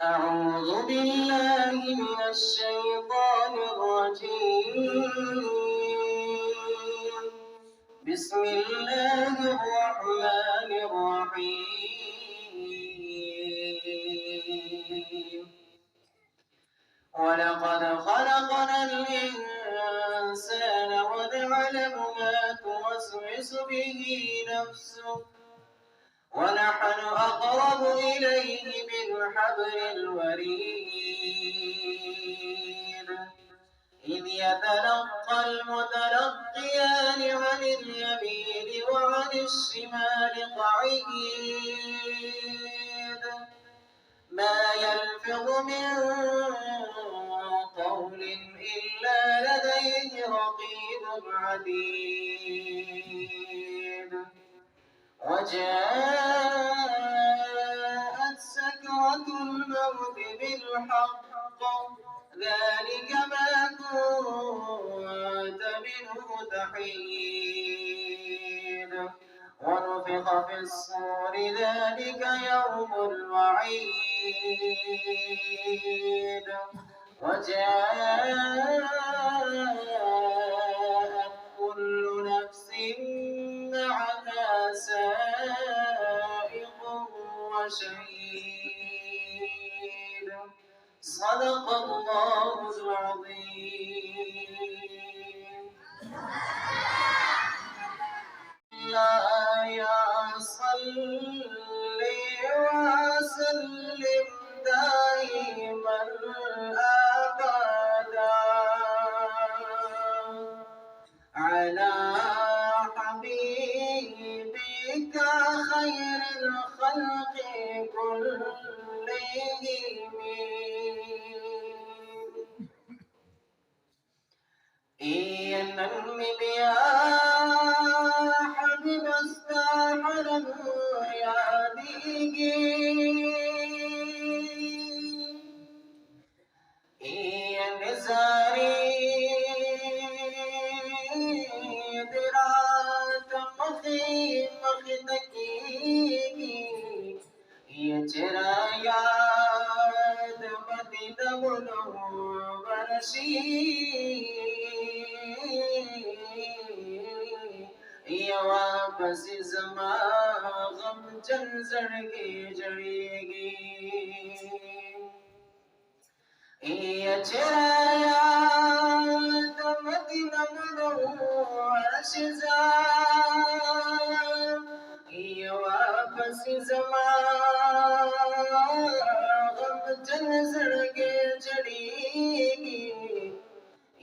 أعوذ بالله من الشيطان الرجيم. بسم الله الرحمن الرحيم. ولقد خلقنا الإنسان ونعلم ما توسوس به نفسه ونحن أقرب إليه من حبل الوريد إذ يتلقى المتلقيان عن اليمين وعن الشمال قعيد ما يلفظ من قول إلا لديه رقيب عتيد وجاءت سكرة الموت بالحق ذلك ما كنت منه تحيد ونفخ في الصور ذلك يوم الوعيد وجاءت كل نفس معها سائق وشهيد صدق الله العظيم. يا صل وسلم دائما أبدا على حبيبك خير الخلق كلهم. إنني بيا حبيب استحرم يا ديجي نزاري درات مخي مخدكي يجرايا دمدي دمنو برشي يا واپس زما غم جن زړګي جړيږي يا چرايا د مدینه منور شزا يا واپس زما غم جن زړګي جړيږي